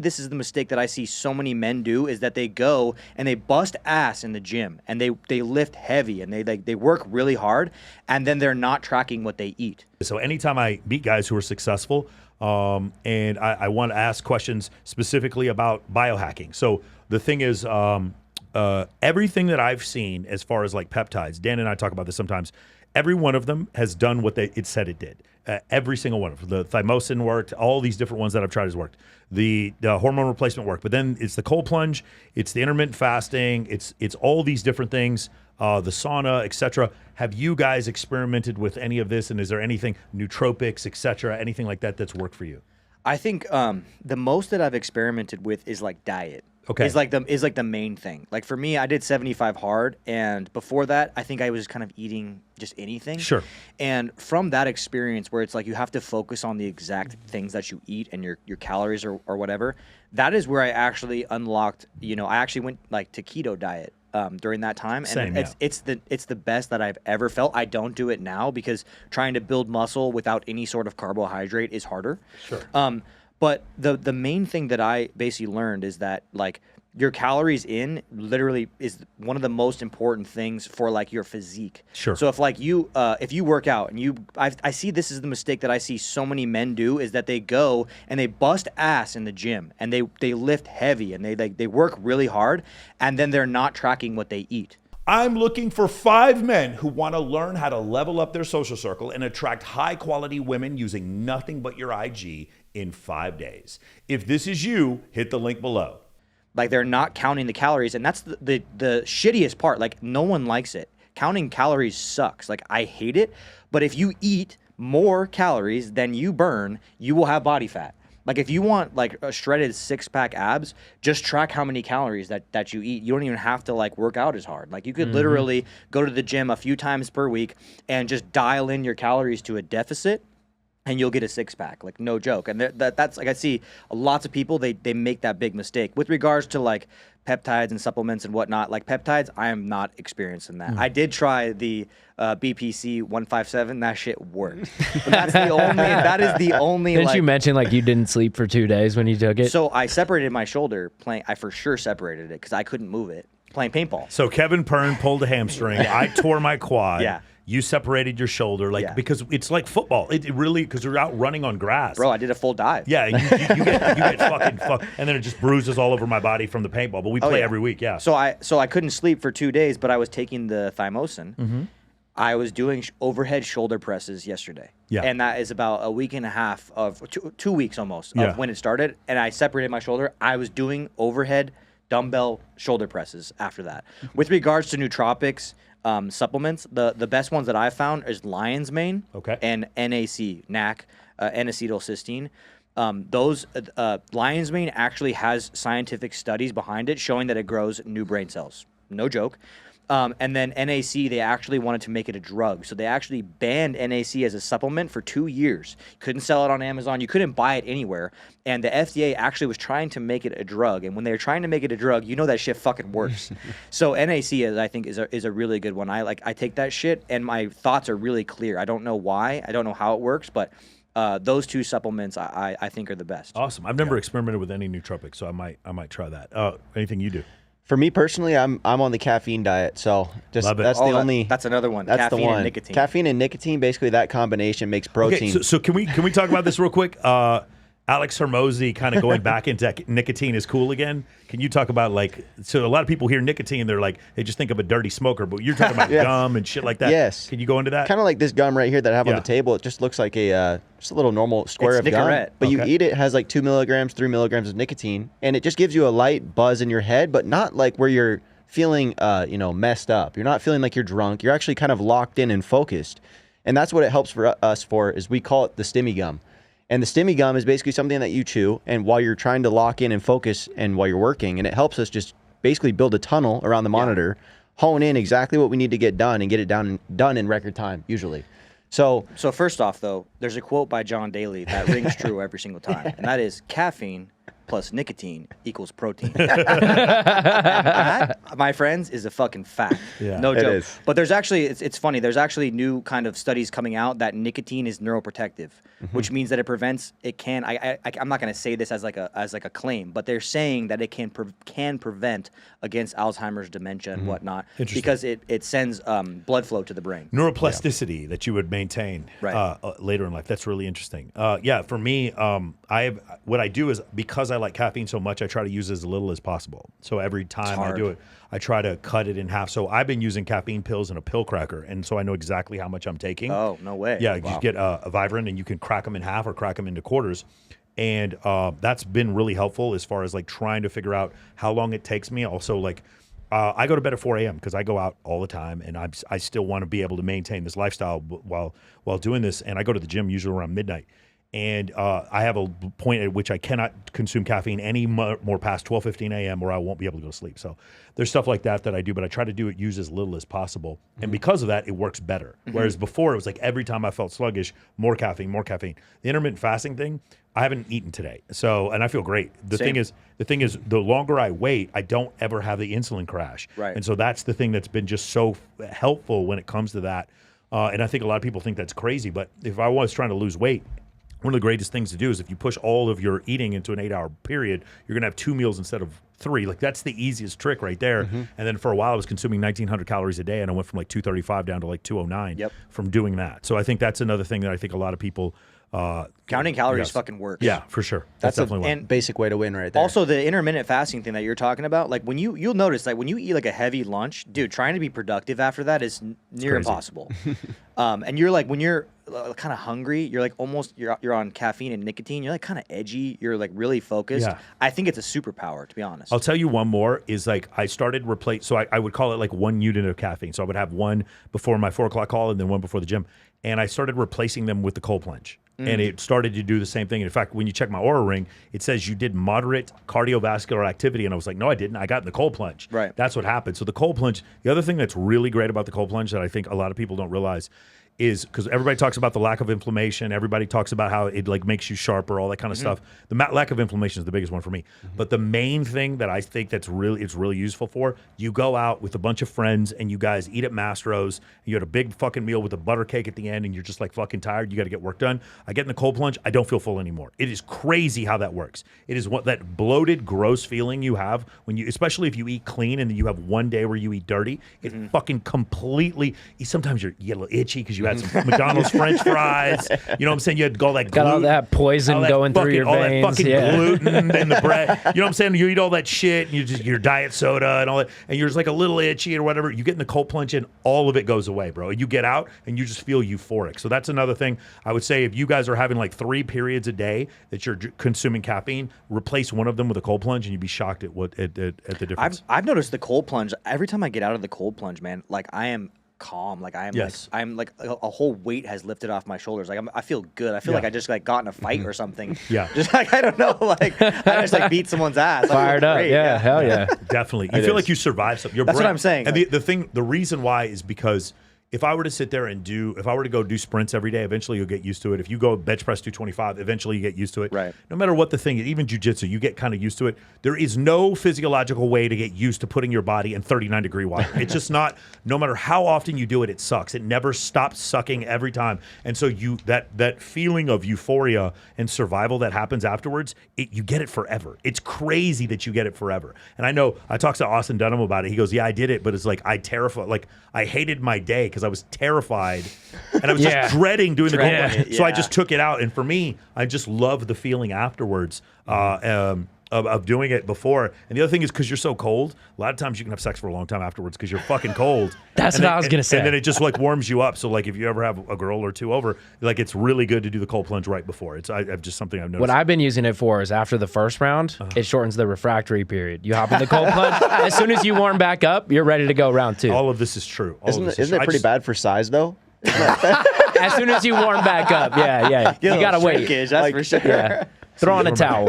This is the mistake that I see so many men do, is that they go and they bust ass in the gym and they lift heavy and they work really hard, and then they're not tracking what they eat. So anytime I meet guys who are successful, and I want to ask questions specifically about biohacking. So the thing is, everything that I've seen as far as like peptides, Dan and I talk about this sometimes, every one of them has done what it said it did. Every single one of them. The thymosin worked. All these different ones that I've tried has worked. The hormone replacement worked. But then it's the cold plunge. It's the intermittent fasting. It's all these different things. The sauna, etc. Have you guys experimented with any of this? And is there anything, nootropics, etc., anything like that that's worked for you? I think the most that I've experimented with is like diet. Okay. Is like the main thing. Like for me, I did 75 hard, and before that, I think I was kind of eating just anything. Sure. And from that experience, where it's like you have to focus on the exact things that you eat and your calories or whatever, that is where I actually unlocked. I actually went like to keto diet during that time, and it's the best that I've ever felt. I don't do it now because trying to build muscle without any sort of carbohydrate is harder. Sure. But the main thing that I basically learned is that like your calories in literally is one of the most important things for like your physique. Sure. So if like you if you work out and I see this is the mistake that I see so many men do, is that they go and they bust ass in the gym and they lift heavy and they work really hard, and then they're not tracking what they eat. I'm looking for 5 men who want to learn how to level up their social circle and attract high-quality women using nothing but your IG in 5 days. If this is you, hit the link below. Like they're not counting the calories, and that's the shittiest part. Like no one likes it. Counting calories sucks. Like I hate it. But if you eat more calories than you burn, you will have body fat. Like if you want like a shredded 6-pack abs, just track how many calories that you eat. You don't even have to like work out as hard. Like you could literally go to the gym a few times per week and just dial in your calories to a deficit, and you'll get a 6-pack, like no joke. And that's like I see lots of people, they make that big mistake with regards to like peptides and supplements and whatnot. Like peptides, I am not experienced in that. I did try the BPC 157. That shit worked. But that is the only. Didn't you mention like you didn't sleep for 2 days when you took it? So I separated my shoulder playing. I for sure separated it because I couldn't move it playing paintball. So Kevin Pern pulled a hamstring. I tore my quad. Yeah. You separated your shoulder, because it's like football. It really, because you're out running on grass. Bro, I did a full dive. Yeah, and you get fucking and then it just bruises all over my body from the paintball. But we play every week, yeah. So I couldn't sleep for 2 days, but I was taking the thymosin. I was doing overhead shoulder presses yesterday. Yeah. And that is about a week and a half of 2 weeks almost of when it started. And I separated my shoulder. I was doing overhead dumbbell shoulder presses after that. With regards to nootropics, supplements, the best ones that I've found is lion's mane and NAC, N-acetylcysteine. Those lion's mane actually has scientific studies behind it showing that it grows new brain cells. No joke. And then NAC, they actually wanted to make it a drug. So they actually banned NAC as a supplement for 2 years. Couldn't sell it on Amazon. You couldn't buy it anywhere. And the FDA actually was trying to make it a drug. And when they were trying to make it a drug, you know that shit fucking works. So NAC, I think, is a really good one. I take that shit, and my thoughts are really clear. I don't know why. I don't know how it works, but those 2 supplements I think are the best. Awesome. I've never experimented with any nootropics, so I might try that. Anything you do? For me personally, I'm on the caffeine diet, so just that's the only. That's another one. That's caffeine the one. And nicotine. Caffeine and nicotine, basically that combination makes protein. Okay, so can we talk about this real quick? Alex Hormozy kind of going back into nicotine is cool again. Can you talk about so a lot of people hear nicotine, they're like, they just think of a dirty smoker, but you're talking about gum and shit like that. Yes. Can you go into that? Kind of like this gum right here that I have on the table. It just looks like just a little normal square of gum. But you eat it, has like 2 milligrams, 3 milligrams of nicotine, and it just gives you a light buzz in your head, but not like where you're feeling messed up. You're not feeling like you're drunk. You're actually kind of locked in and focused. And that's what it helps for us for, is we call it the stimmy gum. And the stimmy gum is basically something that you chew, and while you're trying to lock in and focus and while you're working, and it helps us just basically build a tunnel around the monitor, hone in exactly what we need to get done and get it done in record time, usually. So first off, though, there's a quote by John Daly that rings true every single time, and that is caffeine plus nicotine equals protein. That, my friends, is a fucking fact. Yeah. No It joke. is. But there's actually, it's funny, there's actually new kind of studies coming out that nicotine is neuroprotective, which means that it prevents, I'm not going to say this as like a claim, but they're saying that it can prevent against Alzheimer's, dementia, and whatnot, because it sends blood flow to the brain. Neuroplasticity that you would maintain later in life. That's really interesting. For me, what I do is, because I like caffeine so much, I try to use as little as possible. So every time I do it, I try to cut it in half. So I've been using caffeine pills and a pill cracker, and so I know exactly how much I'm taking. Oh, no way. Yeah, you get a Vibrant, and you can crack them in half or crack them into quarters. And that's been really helpful as far as like trying to figure out how long it takes me. Also, like, I go to bed at 4 a.m. because I go out all the time, and I still want to be able to maintain this lifestyle while doing this. And I go to the gym usually around midnight. And I have a point at which I cannot consume caffeine any more past 12:15 a.m. or I won't be able to go to sleep. So there's stuff like that I do, but I try to use as little as possible. And because of that, it works better. Whereas before, it was like every time I felt sluggish, more caffeine. The intermittent fasting thing, I haven't eaten today. So, and I feel great. The thing is, the longer I wait, I don't ever have the insulin crash. Right. And so that's the thing that's been just so helpful when it comes to that. And I think a lot of people think that's crazy, but if I was trying to lose weight, one of the greatest things to do is if you push all of your eating into an 8-hour period, you're going to have 2 meals instead of 3. Like, that's the easiest trick right there. And then for a while, I was consuming 1,900 calories a day, and I went from like 235 down to like 209 from doing that. So I think that's another thing that I think a lot of people counting calories fucking works. Yeah, for sure. That's definitely a basic way to win right there. Also, the intermittent fasting thing that you're talking about, like you'll notice, like when you eat like a heavy lunch, dude, trying to be productive after that is near impossible. And you're like, when you're kind of hungry, you're like almost you're on caffeine and nicotine. You're like kind of edgy. You're like really focused. Yeah. I think it's a superpower, to be honest. I'll tell you one more is like I started so I would call it like 1 unit of caffeine. So I would have one before my 4 o'clock call and then one before the gym. And I started replacing them with the cold plunge. And it started to do the same thing. And in fact, when you check my Oura Ring, it says you did moderate cardiovascular activity. And I was like, no, I didn't. I got in the cold plunge. Right. That's what happened. So the cold plunge, the other thing that's really great about the cold plunge that I think a lot of people don't realize is, because everybody talks about the lack of inflammation. Everybody talks about how it like makes you sharper, all that kind of stuff. The lack of inflammation is the biggest one for me. But the main thing that I think it's really useful for, you go out with a bunch of friends and you guys eat at Mastro's. And you had a big fucking meal with a butter cake at the end, and you're just like fucking tired. You got to get work done. I get in the cold plunge. I don't feel full anymore. It is crazy how that works. It is what that bloated, gross feeling you have when you, especially if you eat clean and then you have one day where you eat dirty. It fucking completely. Sometimes you get a little itchy because you had some McDonald's French fries. You know what I'm saying? You had all that gluten, got all that poison going through your veins. All that fucking gluten in the bread. You know what I'm saying? You eat all that shit, and you just your diet soda and all that, and you're just like a little itchy or whatever. You get in the cold plunge, and all of it goes away, bro. You get out, and you just feel euphoric. So that's another thing I would say. If you guys are having like 3 periods a day that you're consuming caffeine, replace one of them with a cold plunge, and you'd be shocked at the difference. I've noticed the cold plunge. Every time I get out of the cold plunge, man, like I am calm. Like I am I'm like a whole weight has lifted off my shoulders. Like I feel good. I feel like I just like got in a fight or something. Yeah. Just like, I don't know, like I just like beat someone's ass. Fired up. Yeah, hell yeah. Definitely. You feel like you survived something. That's what I'm saying. And the reason why is because if I were to sit there and if I were to go do sprints every day, eventually you'll get used to it. If you go bench press 225, eventually you get used to it. Right. No matter what the thing is, even jiu-jitsu, you get kind of used to it. There is no physiological way to get used to putting your body in 39-degree water. It's just not, no matter how often you do it, it sucks. It never stops sucking every time. And so that feeling of euphoria and survival that happens afterwards, you get it forever. It's crazy that you get it forever. And I know, I talked to Austin Dunham about it. He goes, yeah, I did it, but it's like, I hated my day because I was terrified and I was just dreading doing the cold plunge. So I just took it out. And for me, I just love the feeling afterwards of doing it before. And the other thing is because you're so cold, a lot of times you can have sex for a long time afterwards because you're fucking cold. That's what I was going to say. And then it just like warms you up. So like if you ever have a girl or two over, like it's really good to do the cold plunge right before. It's I've just something I've noticed. What I've been using it for is after the first round, it shortens the refractory period. You hop in the cold plunge. As soon as you warm back up, you're ready to go round 2. All of this is true. Isn't it pretty bad for size though? As soon as you warm back up, yeah. You got to wait. That's for sure. Yeah. Throw on a towel.